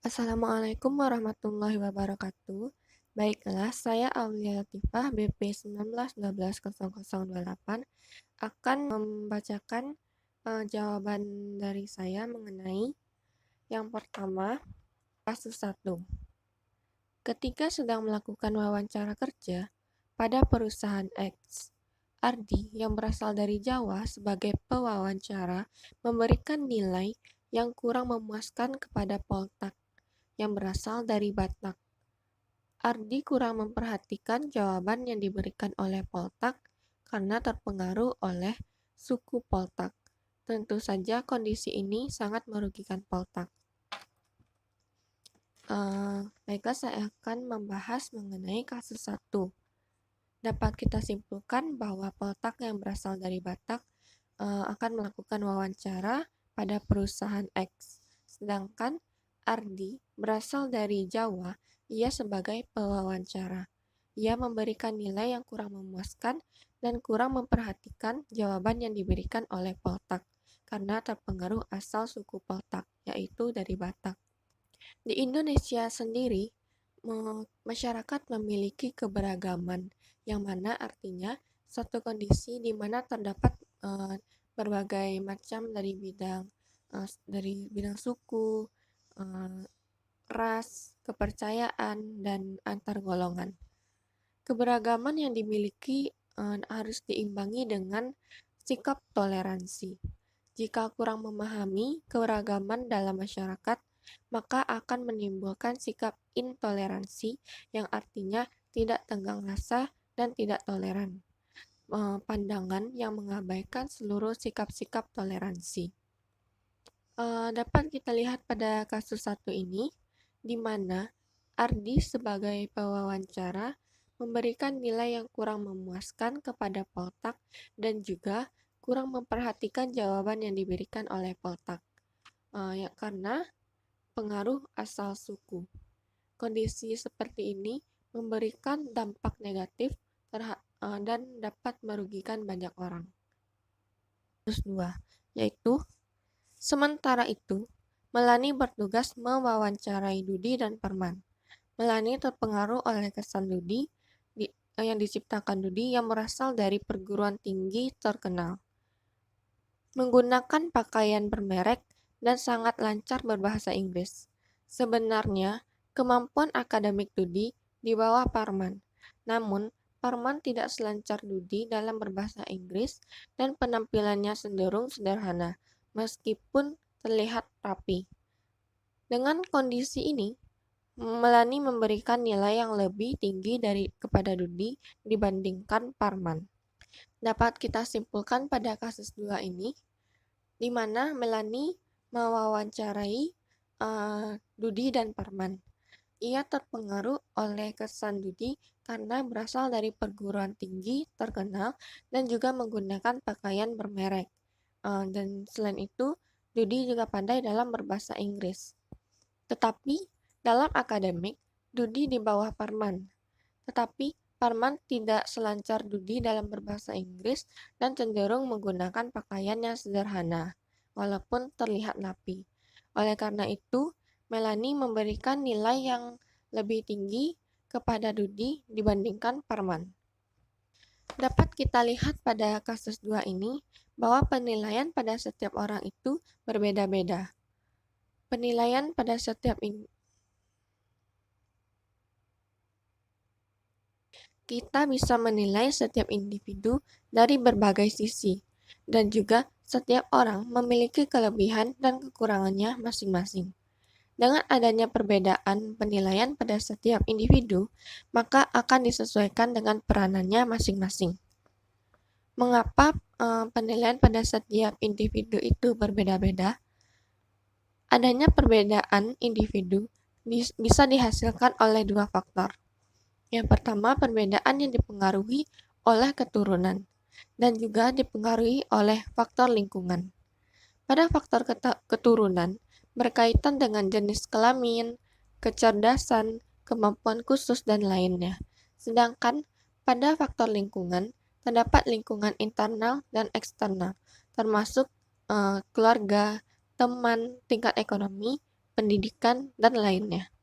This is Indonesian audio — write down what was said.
Assalamualaikum warahmatullahi wabarakatuh. Baiklah, saya Aulia Latifah BP 19120028 akan membacakan jawaban dari saya mengenai yang pertama, kasus 1. Ketika sedang melakukan wawancara kerja pada perusahaan X, Ardi yang berasal dari Jawa sebagai pewawancara memberikan nilai yang kurang memuaskan kepada Poltak yang berasal dari Batak. Ardi kurang memperhatikan jawaban yang diberikan oleh Poltak karena terpengaruh oleh suku Poltak. Tentu saja kondisi ini sangat merugikan Poltak. Baiklah, saya akan membahas mengenai kasus 1. Dapat kita simpulkan bahwa Poltak yang berasal dari Batak akan melakukan wawancara pada perusahaan X. Sedangkan Ardi berasal dari Jawa, ia sebagai pewawancara. Ia memberikan nilai yang kurang memuaskan dan kurang memperhatikan jawaban yang diberikan oleh Poltak karena terpengaruh asal suku Poltak, yaitu dari Batak. Di Indonesia sendiri, masyarakat memiliki keberagaman, yang mana artinya satu kondisi di mana terdapat berbagai macam dari bidang suku, ras, kepercayaan, dan antar golongan. Keberagaman yang dimiliki harus diimbangi dengan sikap toleransi. Jika kurang memahami keberagaman dalam masyarakat, maka akan menimbulkan sikap intoleransi yang artinya tidak tenggang rasa dan tidak toleran. Pandangan yang mengabaikan seluruh sikap-sikap toleransi. Dapat kita lihat pada kasus 1 ini, di mana Ardi sebagai pewawancara memberikan nilai yang kurang memuaskan kepada Poltak dan juga kurang memperhatikan jawaban yang diberikan oleh Poltak. Karena pengaruh asal suku. Kondisi seperti ini memberikan dampak negatif dan dapat merugikan banyak orang. Terus 2, yaitu sementara itu, Melani bertugas mewawancarai Dudi dan Parman. Melani terpengaruh oleh kesan Dudi yang diciptakan Dudi yang berasal dari perguruan tinggi terkenal. Menggunakan pakaian bermerek dan sangat lancar berbahasa Inggris. Sebenarnya, kemampuan akademik Dudi di bawah Parman. Namun, Parman tidak selancar Dudi dalam berbahasa Inggris dan penampilannya cenderung sederhana, meskipun terlihat rapi. Dengan kondisi ini, Melani memberikan nilai yang lebih tinggi kepada Dudi dibandingkan Parman. Dapat kita simpulkan pada kasus 2 ini, di mana Melani mewawancarai Dudi dan Parman. Ia terpengaruh oleh kesan Dudi karena berasal dari perguruan tinggi terkenal dan juga menggunakan pakaian bermerek. Dan selain itu, Dudi juga pandai dalam berbahasa Inggris. Tetapi dalam akademik, Dudi di bawah Parman. Tetapi Parman tidak selancar Dudi dalam berbahasa Inggris dan cenderung menggunakan pakaian yang sederhana, walaupun terlihat rapi. Oleh karena itu, Melani memberikan nilai yang lebih tinggi kepada Dudi dibandingkan Parman. Dapat kita lihat pada kasus 2 ini bahwa penilaian pada setiap orang itu berbeda-beda. Penilaian pada setiap kita bisa menilai setiap individu dari berbagai sisi, dan juga setiap orang memiliki kelebihan dan kekurangannya masing-masing. Dengan adanya perbedaan penilaian pada setiap individu, maka akan disesuaikan dengan peranannya masing-masing. Mengapa penilaian pada setiap individu itu berbeda-beda? Adanya perbedaan individu bisa dihasilkan oleh 2 faktor. Yang pertama, perbedaan yang dipengaruhi oleh keturunan dan juga dipengaruhi oleh faktor lingkungan. Pada faktor keturunan, berkaitan dengan jenis kelamin, kecerdasan, kemampuan khusus, dan lainnya. Sedangkan pada faktor lingkungan, terdapat lingkungan internal dan eksternal, termasuk keluarga, teman, tingkat ekonomi, pendidikan, dan lainnya.